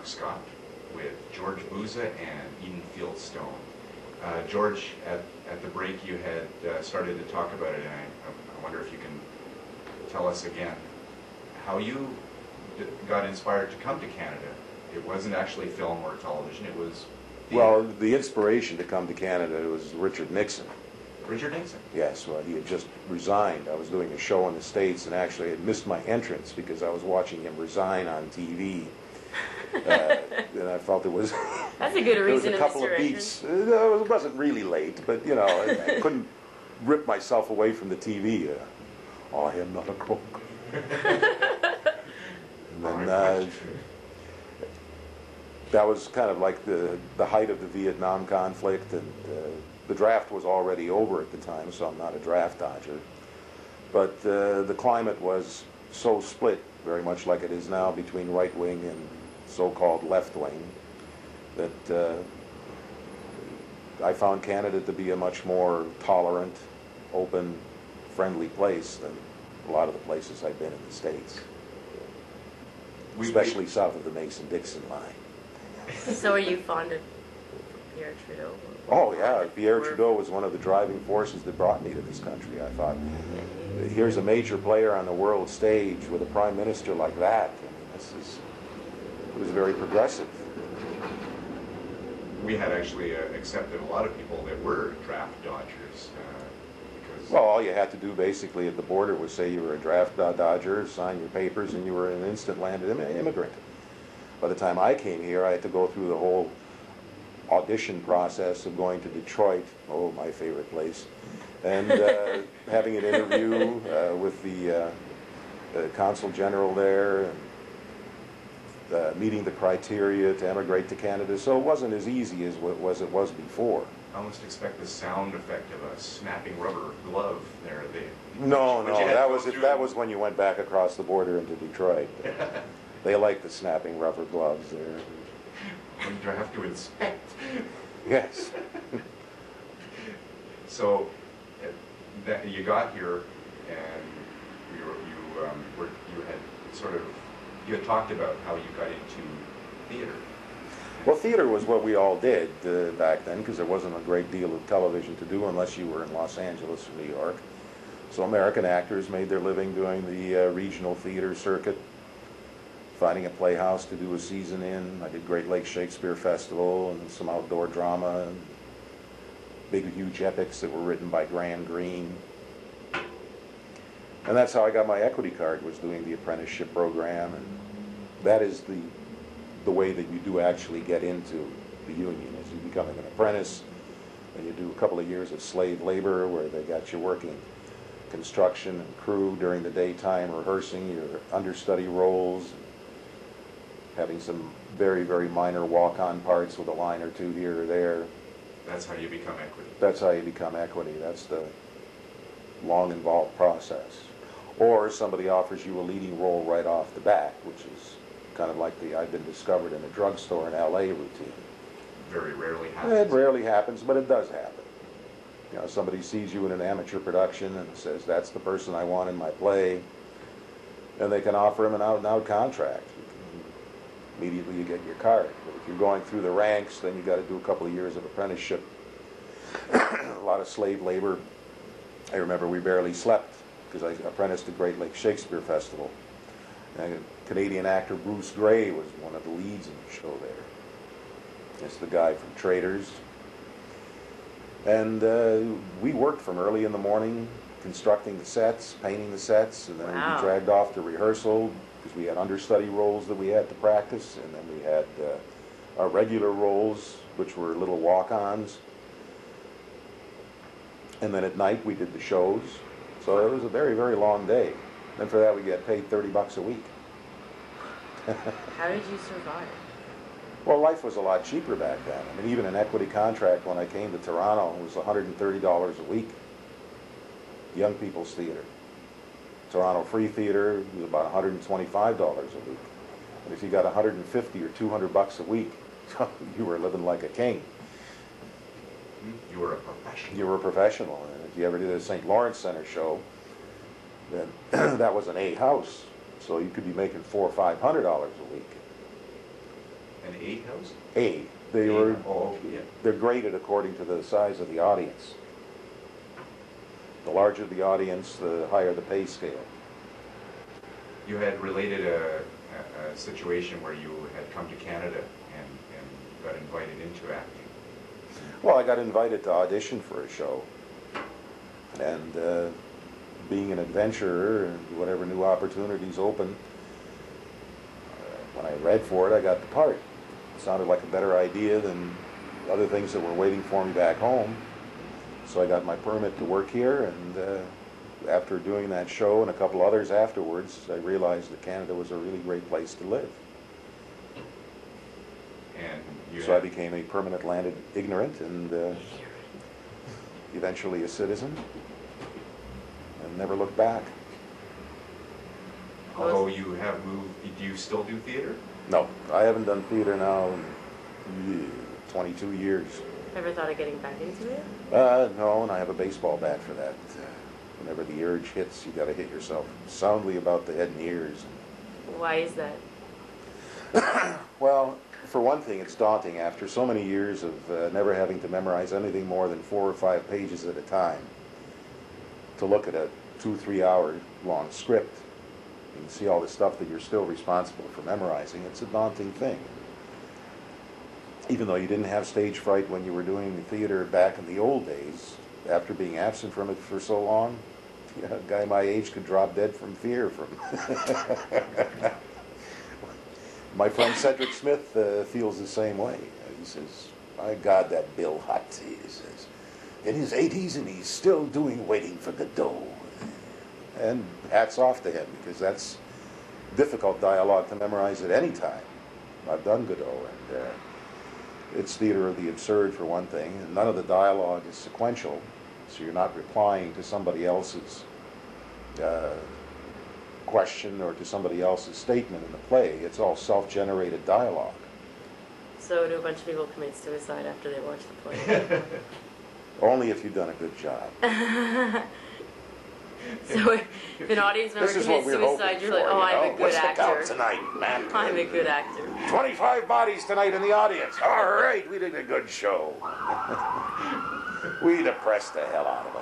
Scott with George Buza and Eden Fieldstone. George, at the break you had started to talk about it, and I wonder if you can tell us again how you got inspired to come to Canada. It wasn't actually film or television, it was theater. Well, the inspiration to come to Canada was Richard Nixon. Richard Nixon? Yes, well, he had just resigned. I was doing a show in the States, and actually had missed my entrance because I was watching him resign on TV. And I felt it was... That's a good reason. There was a couple of beats. It wasn't really late, but, you know, I couldn't rip myself away from the TV. I am not a crook. And then that was kind of like the height of the Vietnam conflict, and the draft was already over at the time, so I'm not a draft dodger. But the climate was so split, very much like it is now, between right wing and so-called left wing, that I found Canada to be a much more tolerant, open, friendly place than a lot of the places I've been in the States, especially south of the Mason-Dixon line. So are you fond of Pierre Trudeau? Oh yeah, Pierre Trudeau was one of the driving forces that brought me to this country. I thought, here's a major player on the world stage with a prime minister like that. I mean, it was very progressive. We had actually accepted a lot of people that were draft dodgers. Because well, all you had to do basically at the border was say you were a draft dodger, sign your papers, and you were an instant landed immigrant. By the time I came here, I had to go through the whole audition process of going to Detroit, oh, my favorite place, and having an interview with the consul general there, and meeting the criteria to emigrate to Canada. So it wasn't as easy as it was before. I almost expect the sound effect of a snapping rubber glove there. No, that was when you went back across the border into Detroit. They like the snapping rubber gloves there. When you have to inspect. Yes. So that you got here, and you had talked about how you got into theater. Well, theater was what we all did back then, because there wasn't a great deal of television to do unless you were in Los Angeles or New York. So American actors made their living doing the regional theater circuit, finding a playhouse to do a season in. I did Great Lakes Shakespeare Festival and some outdoor drama and big, huge epics that were written by Graham Greene. And that's how I got my equity card, was doing the apprenticeship program. And that is the way that you do actually get into the union, is you becoming an apprentice, and you do a couple of years of slave labor where they got you working construction and crew during the daytime, rehearsing your understudy roles, having some very, very minor walk-on parts with a line or two here or there. That's how you become equity. That's how you become equity. That's the long, involved process. Or somebody offers you a leading role right off the bat, which is kind of like the I've been discovered in a drugstore in L.A. routine. Very rarely happens. It rarely happens, but it does happen. You know, somebody sees you in an amateur production and says, that's the person I want in my play, and they can offer him an out-and-out contract. Immediately you get your card. But if you're going through the ranks, then you got to do a couple of years of apprenticeship, a lot of slave labor. I remember we barely slept because I apprenticed at Great Lakes Shakespeare Festival. And Canadian actor Bruce Gray was one of the leads in the show there. It's the guy from Traders. And we worked from early in the morning, constructing the sets, painting the sets, and then we'd be dragged off to rehearsal because we had understudy roles that we had to practice, and then we had our regular roles, which were little walk-ons. And then at night we did the shows. So it was a very, very long day. Then for that we get paid $30 a week. How did you survive? Well, life was a lot cheaper back then. I mean, even an equity contract when I came to Toronto was $130 a week. Young People's Theatre. Toronto Free Theatre was about $125 a week. And if you got $150 or $200 a week, you were living like a king. You were a professional. You were a professional. And if you ever did a St. Lawrence Center show, then that was an A house. So you could be making $400 or $500 a week. an A house? A. They A, were, oh, okay, yeah. they're graded according to the size of the audience. The larger the audience, the higher the pay scale. You had related a situation where you had come to Canada and got invited into acting. Well, I got invited to audition for a show, and being an adventurer and whatever new opportunities open, when I read for it, I got the part. It sounded like a better idea than other things that were waiting for me back home. So I got my permit to work here, and after doing that show and a couple others afterwards, I realized that Canada was a really great place to live. And you So I had, became a permanent landed ignorant and eventually a citizen, and never looked back. although you have moved, do you still do theater? No, I haven't done theater now in 22 years. Ever thought of getting back into it? No, and I have a baseball bat for that. Whenever the urge hits, you got to hit yourself soundly about the head and ears. Why is that? Well, for one thing, it's daunting after so many years of never having to memorize anything more than 4 or 5 pages at a time. To look at a 2-3 hour long script and see all the stuff that you're still responsible for memorizing, it's a daunting thing. Even though you didn't have stage fright when you were doing theater back in the old days, after being absent from it for so long, a guy my age could drop dead from fear. My friend Cedric Smith feels the same way. He says, "My God, that Bill Hutt," he says, "in his 80s and he's still doing Waiting for Godot." And hats off to him, because that's difficult dialogue to memorize at any time. I've done Godot, and it's theater of the absurd for one thing, and none of the dialogue is sequential, so you're not replying to somebody else's question or to somebody else's statement in the play. It's all self-generated dialogue. So do a bunch of people commit suicide after they watch the play? Only if you've done a good job. So if an audience member This is what commits we're suicide, hoping you're for, like, oh, I'm a good What's the count actor. tonight, man? I'm a good actor. 25 bodies tonight in the audience. All right, we did a good show. We depressed the hell out of them.